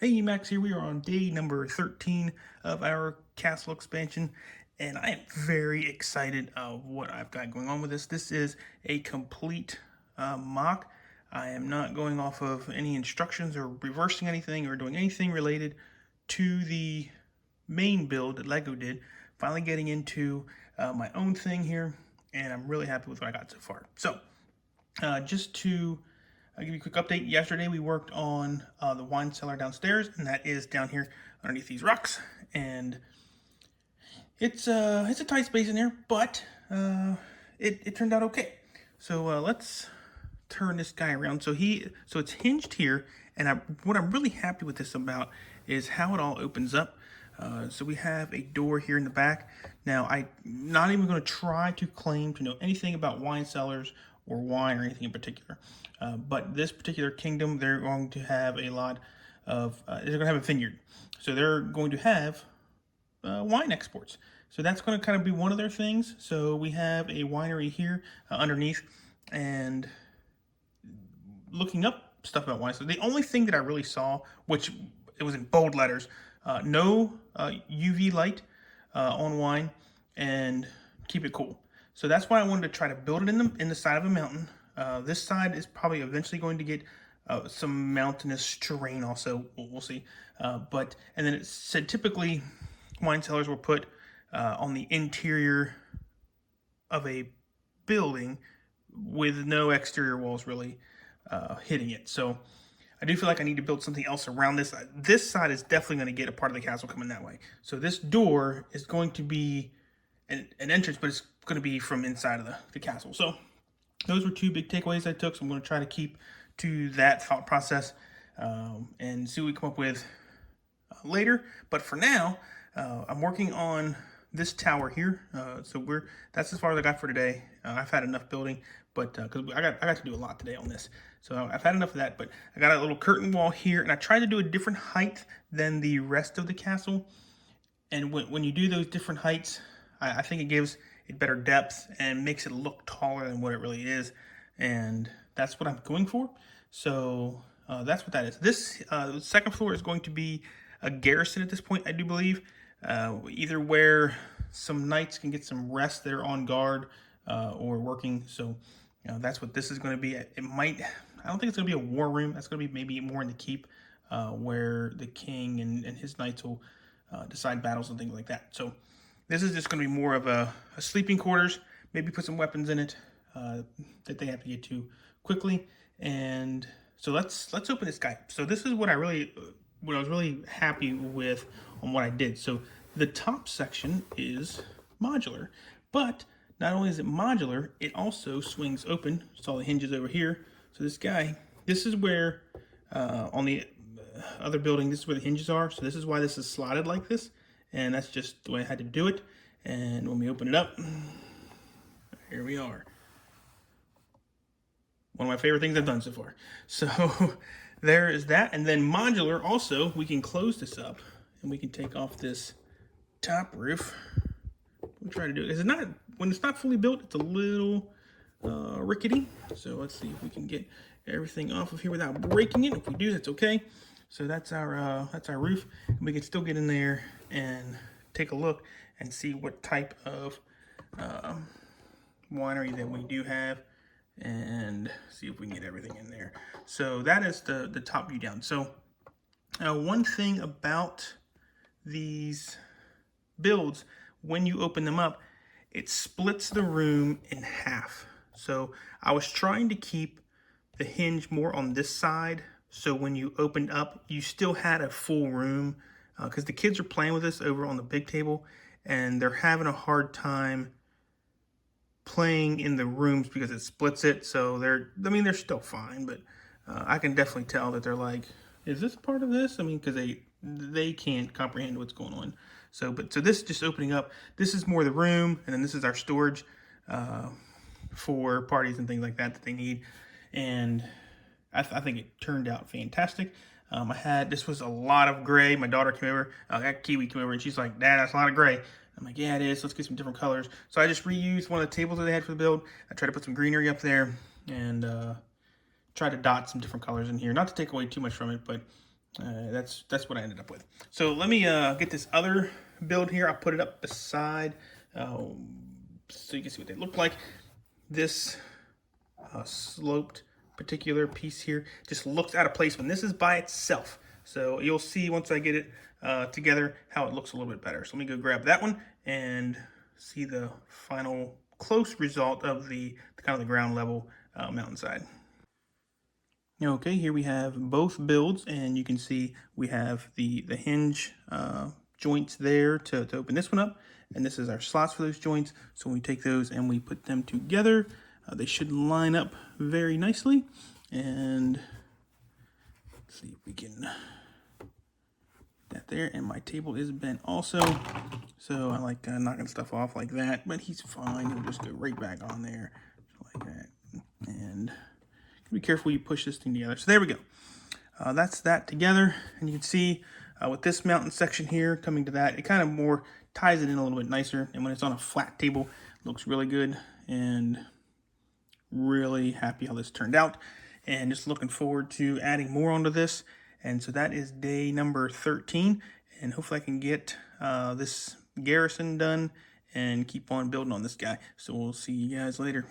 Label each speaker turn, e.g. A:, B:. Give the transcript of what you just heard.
A: Hey, Max here. We are on day number 13 of our castle expansion, and I am very excited of what I've got going on with this. This is a complete mock. I am not going off of any instructions or reversing anything or doing anything related to the main build that Lego did. Finally getting into my own thing here, and I'm really happy with what I got so far. So, just to I'll give you a quick update. Yesterday we worked on the wine cellar downstairs, and that is down here underneath these rocks. And it's a tight space in there, but it turned out okay. So let's turn this guy around. So it's hinged here, and what I'm really happy with this about is how it all opens up. So we have a door here in the back. Now, I'm not even going to try to claim to know anything about wine cellars or wine or anything in particular. But this particular kingdom, they're going to have a lot of, they're going to have a vineyard. So they're going to have wine exports. So that's going to kind of be one of their things. So we have a winery here underneath, and looking up stuff about wine. So the only thing that I really saw, which it was in bold letters, no UV light on wine, and keep it cool. So that's why I wanted to try to build it in the side of a mountain. This side is probably eventually going to get some mountainous terrain also. We'll see. And then it said typically wine cellars were put on the interior of a building with no exterior walls really hitting it. So I do feel like I need to build something else around this. This side is definitely going to get a part of the castle coming that way. So this door is going to be an entrance, but it's going to be from inside of the castle. So those were two big takeaways I took. So I'm going to try to keep to that thought process and see what we come up with later. But for now, I'm working on this tower here. That's as far as I got for today. I've had enough building, but because I got to do a lot today on this, so I've had enough of that. But I got a little curtain wall here, and I tried to do a different height than the rest of the castle. And when you do those different heights, I think it gives it better depth and makes it look taller than what it really is. And that's what I'm going for. So that's what that is. This second floor is going to be a garrison at this point, I do believe. Either where some knights can get some rest that are on guard or working. So that's what this is going to be. It might, I don't think it's going to be a war room. That's going to be maybe more in the keep where the king and his knights will decide battles and things like that. So this is just going to be more of a sleeping quarters. Maybe put some weapons in it that they have to get to quickly. And so let's open this guy up. So this is what I was really happy with on what I did. So the top section is modular, but not only is it modular, it also swings open. It's all the hinges over here. So this is where on the other building, this is where the hinges are. So this is why this is slotted like this. And that's just the way I had to do it. And when we open it up, here we are. One of my favorite things I've done so far. So there is that. And then modular also, we can close this up and we can take off this top roof. We'll try to do it. When it's not fully built, it's a little rickety. So let's see if we can get everything off of here without breaking it. If we do, that's okay. So that's our roof. And we can still get in there and take a look and see what type of winery that we do have, and see if we can get everything in there. So that is the top view down. So one thing about these builds, when you open them up, it splits the room in half. So I was trying to keep the hinge more on this side, so when you opened up, you still had a full room, because the kids are playing with this over on the big table, and they're having a hard time playing in the rooms because it splits it. So they're still fine, but I can definitely tell that they're like, is this part of this? I mean, because they can't comprehend what's going on. So this just opening up, this is more the room, and then this is our storage for parties and things like that they need. And I think it turned out fantastic. This was a lot of gray. My daughter came over, Kiwi came over, and she's like, Dad, that's a lot of gray. I'm like, yeah, it is. Let's get some different colors. So I just reused one of the tables that they had for the build. I tried to put some greenery up there and try to dot some different colors in here. Not to take away too much from it, but That's what I ended up with. So let me get this other build here. I'll put it up beside so you can see what they look like. This sloped particular piece here just looks out of place when this is by itself. So you'll see once I get it together how it looks a little bit better. So let me go grab that one and see the final close result of the kind of the ground level mountainside. Okay, here we have both builds, and you can see we have the hinge joints there to open this one up, and this is our slots for those joints. So when we take those and we put them together, they should line up very nicely. And let's see if we can that there. And my table is bent also, so I like knocking stuff off like that, but he's fine. He'll just go right back on there like that. And be careful you push this thing together. So there we go. That's that together, and you can see with this mountain section here coming to that, it kind of more ties it in a little bit nicer. And when it's on a flat table, it looks really good, and really happy how this turned out, and just looking forward to adding more onto this. And so that is day number 13, and hopefully I can get this garrison done and keep on building on this guy. So we'll see you guys later.